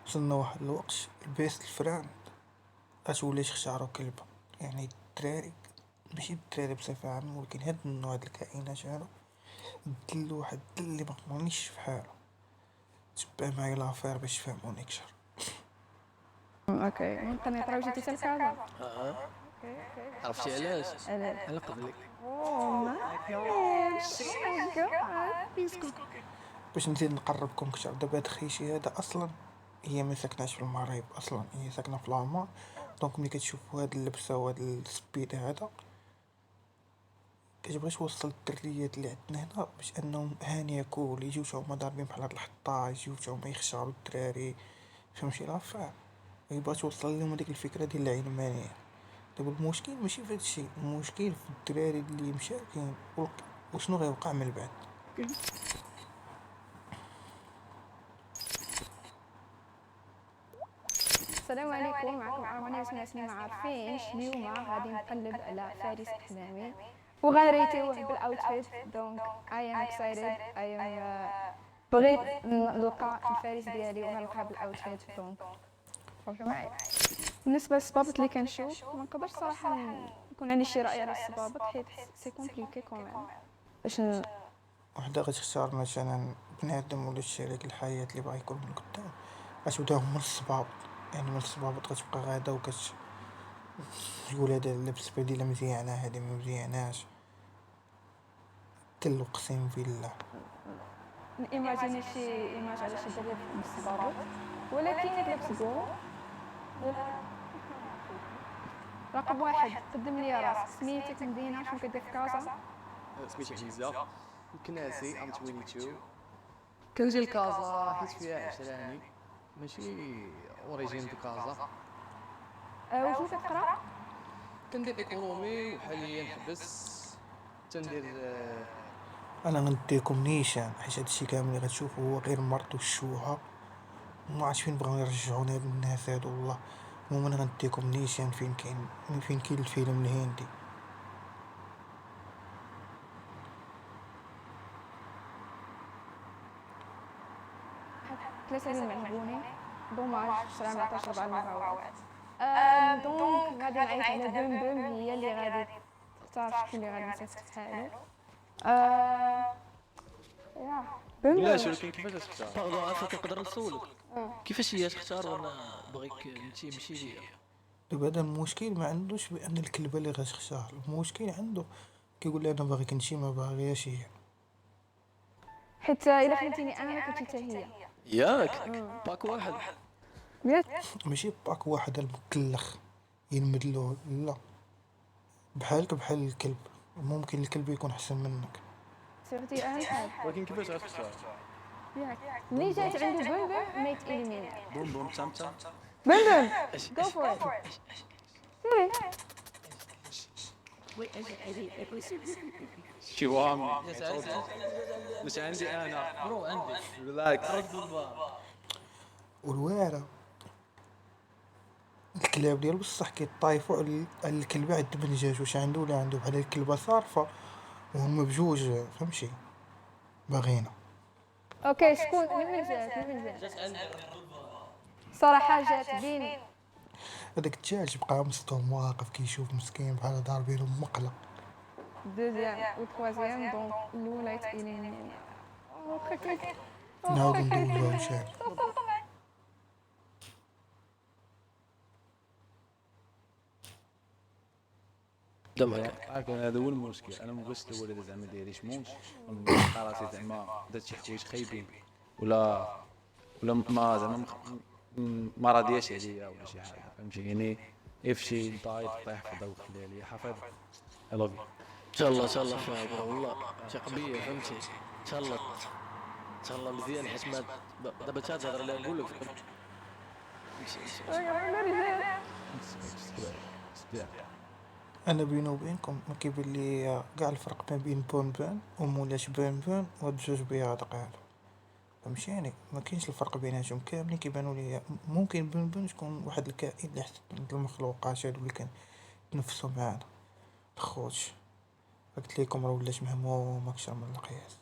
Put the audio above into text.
وصلنا واحد الوقت لبست الفران غتولي تختارو كلبة. يعني الدراري، ماشي الدراري بصفة عامة، ولكن هاد النوع د الكائنات هادا دلو واحد الدل اللي مقمرنيش فحالو. تبع معايا لافير باش تفهموني كتر. اوكي، ممكن نطراو جيتي حتى لكازا. اه اوكي اوكي. عرفتي علاش؟ علاش؟ على قبلك. اوه نايس، ماي جاد بيسكوت. باش نزيد نقربكم كتر، دابا هاد خيشي هادا اصلا هي ما ساكناش في المغرب، اصلا هي ساكنه في لامان. دونك ملي كتشوفوا هاد اللبسه وهاد السبيد هذا كتبغي توصل الدريات اللي عندنا هنا باش انهم هانيه كول يجيو تا هما ضاربين بحال هاد الحطه، يجيو تا هما يخشعروا الدراري. فهمتي لافا؟ يبغى توصل لهم هذيك الفكره ديال العلمانيه. دابا المشكل ماشي في هادشي، المشكل في الدراري اللي مشاركين وشنو غيوقع من بعد. السلام عليكم، معكم أرماني وسناس اللي ما عارفينش. اليوم غادي نقلب على فارس أحلامي وغنريتيوه بالاوتفيت. دونك اي ام اكسايتد، اي ام بغيت نلقى الفارس ديالي وغنلقاه بالاوتفيت. دونك تفرجوا معايا. بالنسبه للصبابط اللي كنشوف، ما نقدرش صراحه يكون عندي شي راي على الصبابط حيت سي كومبليكي كوميم. باش وحده غتختار مثلا بنادم ولا شريك الحياة اللي بغا يكون من قدام، غتبداو من الصبابط. يعني من الصبابط غتبقى غادا تقول هذا اللبس بديله مزيانة، هادي مزياناش. تلو قسم بالله. ايماجيني شي ايماج على شي دري بالصبابط، ولكن لابس كورو. رقم واحد، قدم لي راسك، سميتك، مدينه، شنو كدير في كازا؟ سميتي حمزه، كناسي ام 22. كنجي لكازا حيت فيها عشراني، ماشي اوريجين دو كازا. وشنو كتقرا؟ كندير ايكونومي وحاليا حبس تندير انا غنديكم نيشان حيت هادشي كامل اللي غتشوفو هو غير مرض والشوهة. ما عرفتش فين بغاو يرجعونا هاد الناس هادو والله. المهم انا غنديكم نيشان فين كاين الفيلم الهندي. ثلاثة ديال المعجبوني، دوماج صراحة ما عطاش 4 المغاوات. دونك غادي نعيط على بوم بوم، هي اللي غادي تختار شكون اللي غادي نصيفط في حالو. يا بوم لا بوم. شو كاين كيفاش تختار؟ باردون عافاك نقدر نسولك كيفاش هي تختار وانا بغيك انت ماشي ليا؟ دابا هذا المشكل ما عندوش بان الكلبه اللي غتختار، المشكل عنده كيقول لي انا باغيك انتي ما باغياش هي. حيت الا خدمتيني انا ما كنتي حتى هي. ياك باك واحد. ياك ماشي باك واحد المكلخ ينمدلو، لا، بحالك بحال الكلب. ممكن الكلب يكون احسن منك. صيفطي اهم حاجه. ولكن كيفاش غتختار؟ ياك اللي جات عنده بوم بوم ميت اليمين. بوم بوم تامتا. بوم بوم جو فور ات. سيري شي وامي مش عندي انا برو، عندي ريلاكس. رد الباب. والوارة الكلاب ديال بصح كيطايفوا على الكلبة عند بنجاج، واش عنده ولا عنده بحال الكلبة صارفة وهم بجوج. فهمتي باغينا. اوكي، شكون من جات جات عندي رد الباب. صراحه جات بين هذاك الدجاج بقى مصدوم واقف كيشوف مسكين بحال ضاربينو مقلة. دوزيام و تروازيام. دونك الاولى يتإليميني. واخا كيف نعاودو ندوزو عاوتاني. عارف هذا هو المشكل، انا ما بغيتش الوالده زعما ديالي تموت ونلقى راسي زعما درت شي حوايج خايبين ولا ما زعما ما راضياش عليا ولا شي حاجه. فهمتي يعني يفشي طايح في ضوء خلالي حفظ. I love you. ان شاء الله ان شاء الله فيها والله ثق بيا فهمتي. ان شاء الله ان شاء الله مزيان حيت ما دابا تهضر اللي نقول لك انا بيني وبينكم ما كيبان لي كاع الفرق ما بين بون بون ومولاش بون بون وهاد بجوج بياض قالو. فهمتيني ما كاينش الفرق بيناتهم، كاملين كيبانوا لي. ممكن بون بون تكون واحد الكائن اللي احسن من المخلوقات هادو اللي كيتنفسوا معانا. الخوت قلت لكم راه ولات مهموم اكثر من القياس.